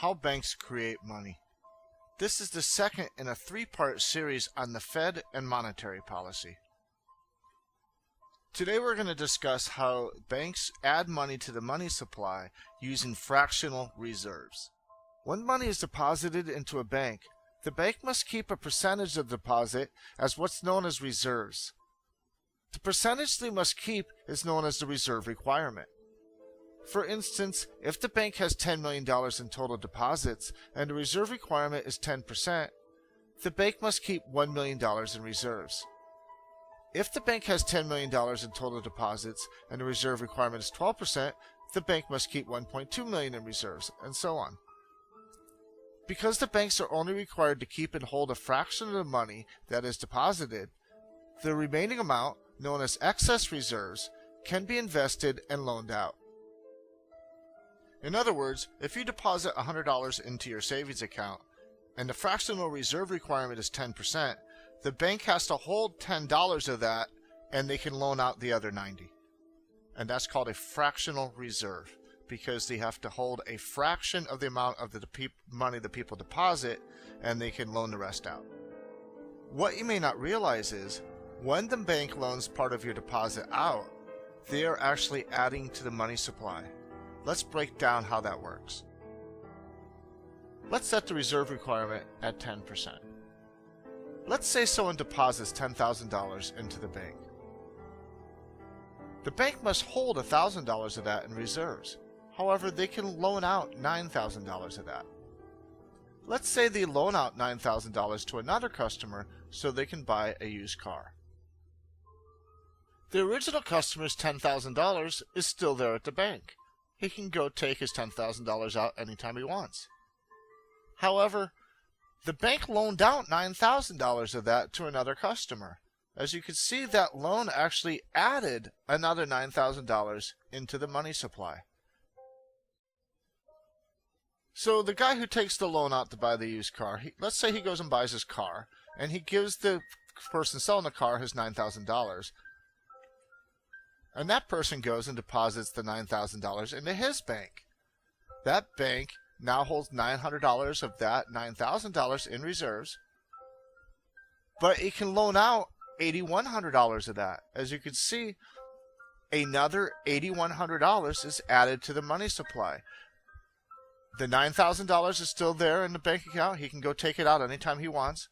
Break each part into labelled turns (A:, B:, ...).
A: How banks create money. This is the second in a three-part series on the Fed and monetary policy. Today we're going to discuss how banks add money to the money supply using fractional reserves. When money is deposited into a bank, the bank must keep a percentage of the deposit as what's known as reserves. The percentage they must keep is known as the reserve requirement. For instance, if the bank has $10 million in total deposits and the reserve requirement is 10%, the bank must keep $1 million in reserves. If the bank has $10 million in total deposits and the reserve requirement is 12%, the bank must keep $1.2 million in reserves, and so on. Because the banks are only required to keep and hold a fraction of the money that is deposited, the remaining amount, known as excess reserves, can be invested and loaned out. In other words, if you deposit $100 into your savings account and the fractional reserve requirement is 10%, the bank has to hold $10 of that and they can loan out the other 90. And that's called a fractional reserve because they have to hold a fraction of the amount of the money the people deposit and they can loan the rest out. What you may not realize is when the bank loans part of your deposit out, they are actually adding to the money supply. Let's break down how that works. Let's set the reserve requirement at 10%. Let's say someone deposits $10,000 into the bank. The bank must hold $1,000 of that in reserves. However, they can loan out $9,000 of that. Let's say they loan out $9,000 to another customer so they can buy a used car. The original customer's $10,000 is still there at the bank. He can go take his $10,000 out anytime he wants. However, the bank loaned out $9,000 of that to another customer. As you can see, that loan actually added another $9,000 into the money supply. So the guy who takes the loan out to buy the used car, let's say he goes and buys his car, and he gives the person selling the car his $9,000. And that person goes and deposits the $9,000 into his bank. That bank now holds $900 of that $9,000 in reserves, but it can loan out $8,100 of that. As you can see, another $8,100 is added to the money supply. The $9,000 is still there in the bank account. He can go take it out anytime he wants.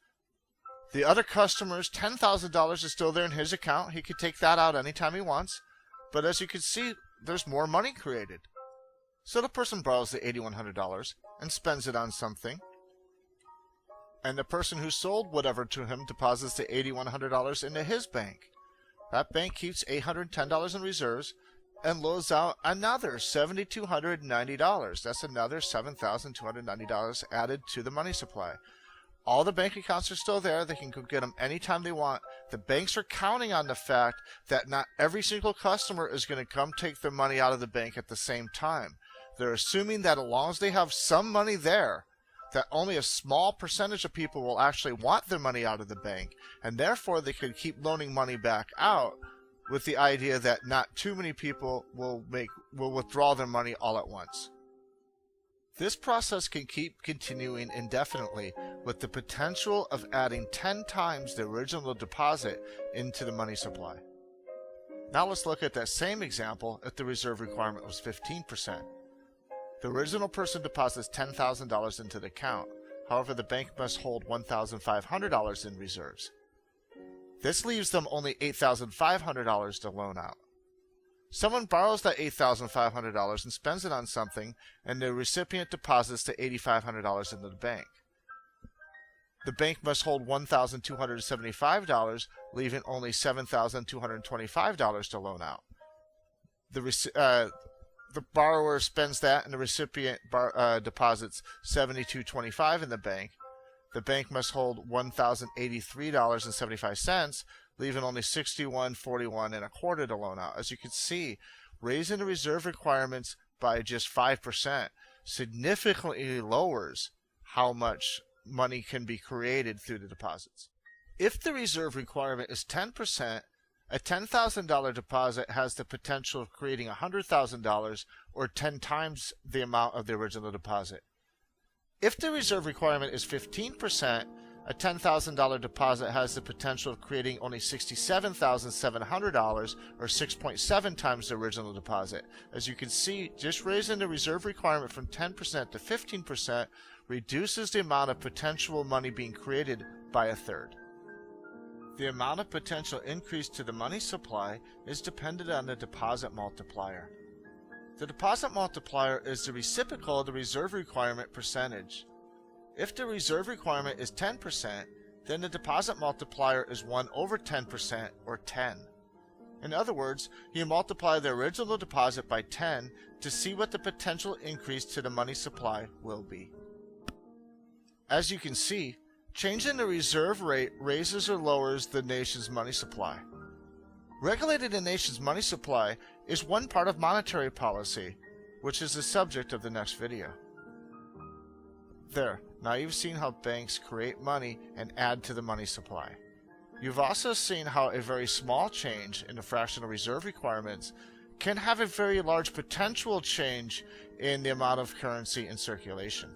A: The other customer's $10,000 is still there in his account. He can take that out anytime he wants. But as you can see, there's more money created. So the person borrows the $8,100 and spends it on something. And the person who sold whatever to him deposits the $8,100 into his bank. That bank keeps $810 in reserves and loans out another $7,290. That's another $7,290 added to the money supply. All the bank accounts are still there. They can go get them anytime they want. The banks are counting on the fact that not every single customer is going to come take their money out of the bank at the same time. They're assuming that as long as they have some money there, that only a small percentage of people will actually want their money out of the bank, and therefore they can keep loaning money back out with the idea that not too many people will withdraw their money all at once. This process can keep continuing indefinitely with the potential of adding 10 times the original deposit into the money supply. Now let's look at that same example if the reserve requirement was 15%. The original person deposits $10,000 into the account. However, the bank must hold $1,500 in reserves. This leaves them only $8,500 to loan out. Someone borrows that $8,500 and spends it on something, and the recipient deposits the $8,500 into the bank. The bank must hold $1,275, leaving only $7,225 to loan out. The borrower spends that, and the recipient deposits $7,225 in the bank. The bank must hold $1,083.75, leaving only $61.41 to loan out. As you can see, raising the reserve requirements by just 5% significantly lowers how much money can be created through the deposits. If the reserve requirement is 10%, a $10,000 deposit has the potential of creating $100,000 or 10 times the amount of the original deposit. If the reserve requirement is 15%, a $10,000 deposit has the potential of creating only $67,700, or 6.7 times the original deposit. As you can see, just raising the reserve requirement from 10% to 15% reduces the amount of potential money being created by a third. The amount of potential increase to the money supply is dependent on the deposit multiplier. The deposit multiplier is the reciprocal of the reserve requirement percentage. If the reserve requirement is 10%, then the deposit multiplier is 1 over 10%, or 10. In other words, you multiply the original deposit by 10 to see what the potential increase to the money supply will be. As you can see, changing the reserve rate raises or lowers the nation's money supply. Regulating the nation's money supply is one part of monetary policy, which is the subject of the next video. There, now you've seen how banks create money and add to the money supply. You've also seen how a very small change in the fractional reserve requirements can have a very large potential change in the amount of currency in circulation.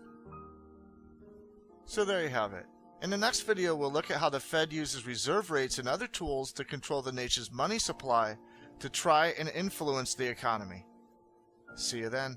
A: So there you have it. In the next video, we'll look at how the Fed uses reserve rates and other tools to control the nation's money supply to try and influence the economy. See you then.